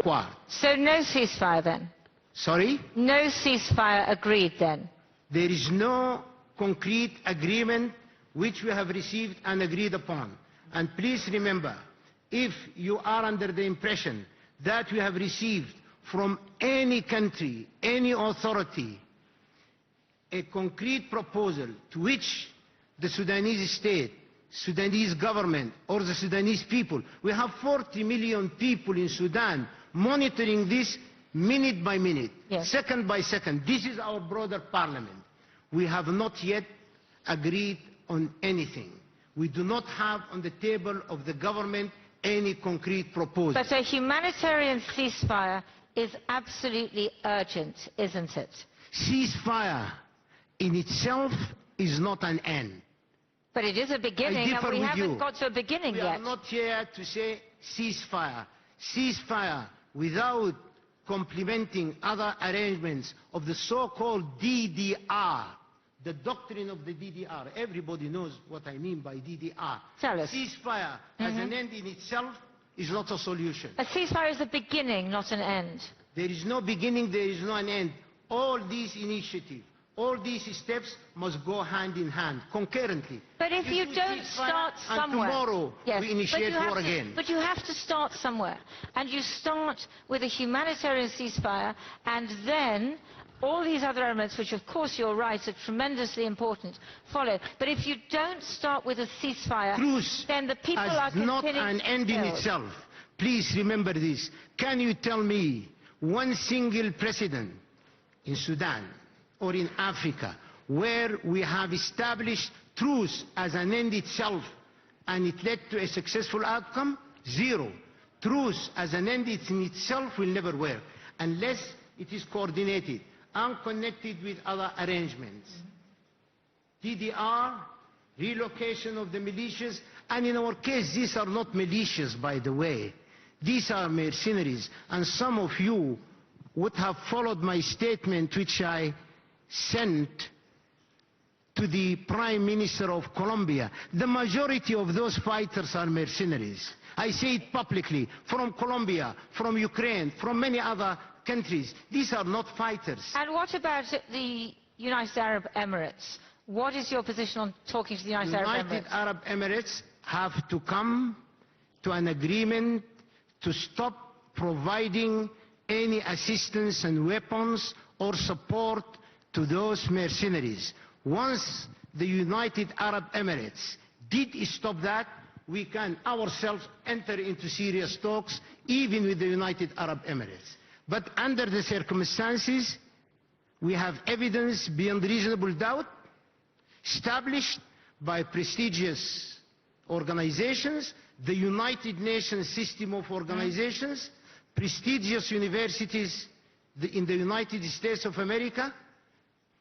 required. So no ceasefire then? Sorry? No ceasefire agreed then? There is no concrete agreement which we have received and agreed upon. And please remember, if you are under the impression that we have received from any country, any authority, a concrete proposal to which the Sudanese state, Sudanese government, or the Sudanese people, we have 40 million people in Sudan monitoring this minute by minute, yes, second by second. This is our broader parliament. We have not yet agreed on anything. We do not have on the table of the government any concrete proposal. But a humanitarian ceasefire is absolutely urgent, isn't it? Ceasefire in itself is not an end. But it is a beginning, and we haven't got to a beginning yet. We are not here to say ceasefire. Ceasefire without complementing other arrangements of the so-called DDR, the doctrine of the DDR. Everybody knows what I mean by DDR. Tell us. Ceasefire as an end in itself is not a solution. A ceasefire is a beginning, not an end. There is no beginning, there is no an end. All these initiatives, all these steps must go hand in hand, concurrently. But if you don't start somewhere... tomorrow we initiate war again. But you have to start somewhere. And you start with a humanitarian ceasefire, and then all these other elements, which of course you're right, are tremendously important, follow. But if you don't start with a ceasefire, then the people are continuing not an end in itself. Please remember this. Can you tell me one single president in Sudan or in Africa where we have established truce as an end itself and it led to a successful outcome? Zero. Truce as an end in itself will never work unless it is coordinated and connected with other arrangements. DDR, relocation of the militias, and in our case these are not militias, by the way. These are mercenaries, and some of you would have followed my statement which I sent to the Prime Minister of Colombia. The majority of those fighters are mercenaries. I say it publicly, from Colombia, from Ukraine, from many other countries. These are not fighters. And what about the United Arab Emirates? What is your position on talking to the United Arab Emirates? United Arab Emirates have to come to an agreement to stop providing any assistance and weapons or support to those mercenaries. Once the United Arab Emirates did stop that, we can ourselves enter into serious talks, even with the United Arab Emirates. But under the circumstances, we have evidence beyond reasonable doubt, established by prestigious organizations, the United Nations system of organizations, prestigious universities in the United States of America.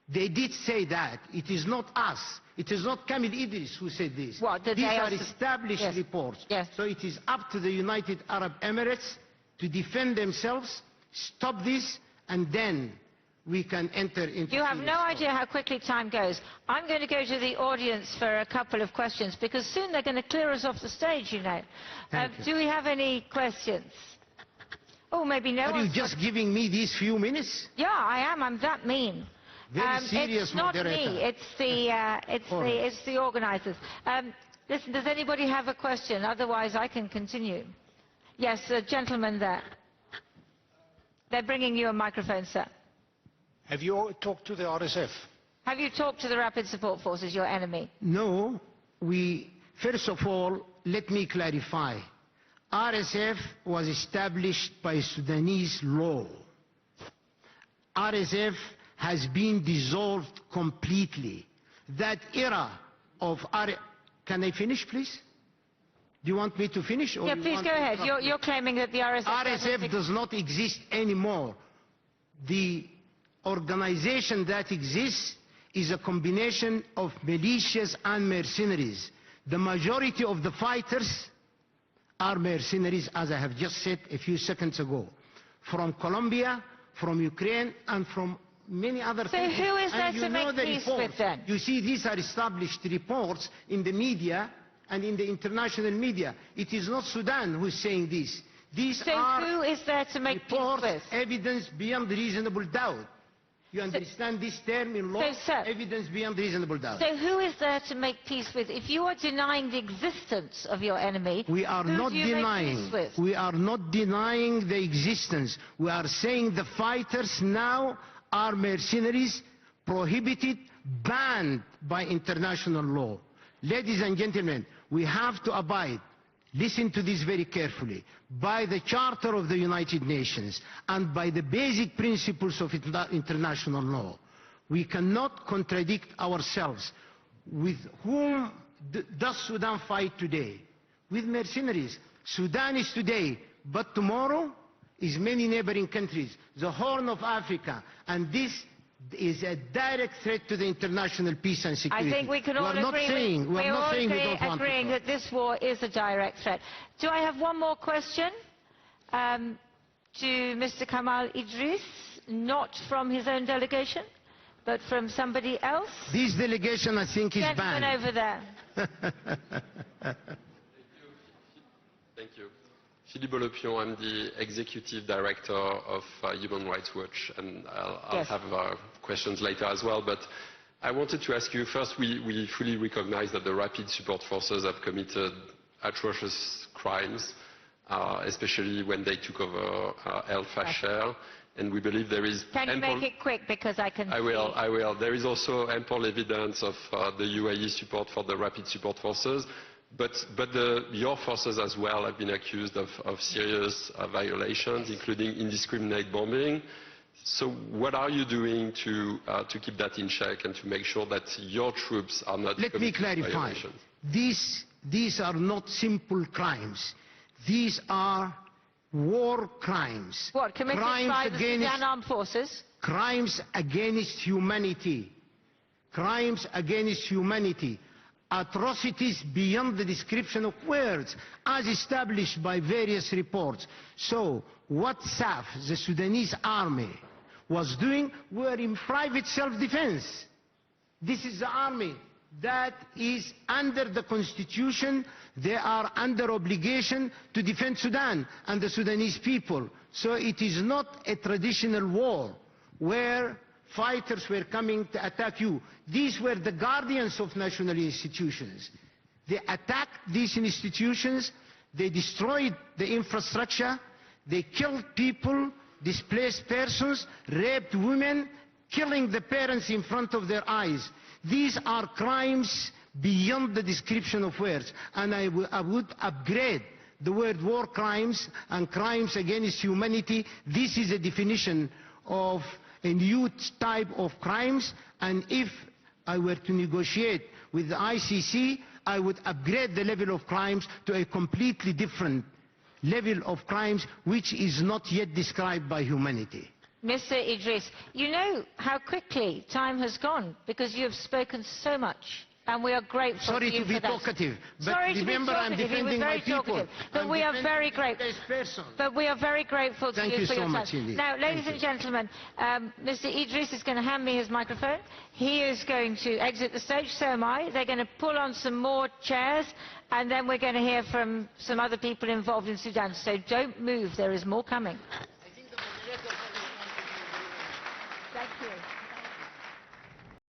They did say that. It is not us. It is not Kamil Idris who said this. These are established reports. Yes. So it is up to the United Arab Emirates to defend themselves, stop this, and then we can enter into... You have no idea how quickly time goes. I'm going to go to the audience for a couple of questions, because soon they're going to clear us off the stage, you know. Do we have any questions? Oh, maybe no. Are you just giving me these few minutes? Yeah, I am. I'm that mean. Very serious, it's not moderator. me. It's the organisers. Listen, does anybody have a question? Otherwise, I can continue. Yes, the gentleman there. They're bringing you a microphone, sir. Have you talked to the RSF? Have you talked to the Rapid Support Forces, your enemy? No. First of all, let me clarify. RSF was established by Sudanese law. RSF has been dissolved completely. That era of Can I finish, please? Do you want me to finish? Or yeah, please go ahead. You're claiming that the RSF does not exist anymore. The organization that exists is a combination of militias and mercenaries. The majority of the fighters are mercenaries, as I have just said a few seconds ago, from Colombia, from Ukraine, and from many other countries. So who is there to make peace with then? You see, these are established reports in the media and in the international media. It is not Sudan who is saying this. These So are who is there to make peace reports, with? evidence beyond reasonable doubt. You understand this term in law? So, sir, evidence beyond reasonable doubt. So who is there to make peace with? If you are denying the existence of your enemy, We are who not do you denying. make peace with? We are not denying the existence. We are saying the fighters now are mercenaries, prohibited, banned by international law. Ladies and gentlemen, we have to abide, listen to this very carefully, by the Charter of the United Nations and by the basic principles of international law. We cannot contradict ourselves. With whom does Sudan fight today? With mercenaries. Sudan is today, but tomorrow is many neighboring countries, the Horn of Africa, and this is a direct threat to the international peace and security. I think we can all agree. We're not saying we don't want to agreeing that this war is a direct threat. Do I have one more question to Mr. Kamal Idris, not from his own delegation, but from somebody else? This delegation, I think, is Gentleman banned. over there. Thank you. Philippe Lepion, I'm the Executive Director of Human Rights Watch, and I'll Yes. have questions later as well. But I wanted to ask you, first, we fully recognize that the Rapid Support Forces have committed atrocious crimes, especially when they took over El Fasher, and we believe there is Can you make it quick, because I can I will. There is also ample evidence of the UAE support for the Rapid Support Forces. But your forces as well have been accused of serious violations, including indiscriminate bombing. So what are you doing to keep that in check and to make sure that your troops are not Let me clarify. violations? These are not simple crimes. These are war crimes. What, committed by the Sudan Armed Forces? Crimes against humanity. Crimes against humanity. Atrocities beyond the description of words, as established by various reports. So, what SAF, the Sudanese army, was doing were in private self-defense. This is the army that is under the constitution. They are under obligation to defend Sudan and the Sudanese people. So it is not a traditional war where fighters were coming to attack you. These were the guardians of national institutions. They attacked these institutions, they destroyed the infrastructure, they killed people, displaced persons, raped women, killing the parents in front of their eyes. These are crimes beyond the description of words, and I would upgrade the word war crimes and crimes against humanity. This is a definition of a new type of crimes, and if I were to negotiate with the ICC, I would upgrade the level of crimes to a completely different level of crimes which is not yet described by humanity. Mr. Idris, you know how quickly time has gone because you have spoken so much. And we are grateful Sorry to you to be for that. talkative, but Sorry remember to be I'm talkative. defending my people. But we are very grateful. But we are very grateful to Thank you you for so your much time. indeed. Now, ladies and gentlemen, Mr. Idris is going to hand me his microphone. He is going to exit the stage, so am I. They're going to pull on some more chairs, and then we're going to hear from some other people involved in Sudan. So don't move, there is more coming.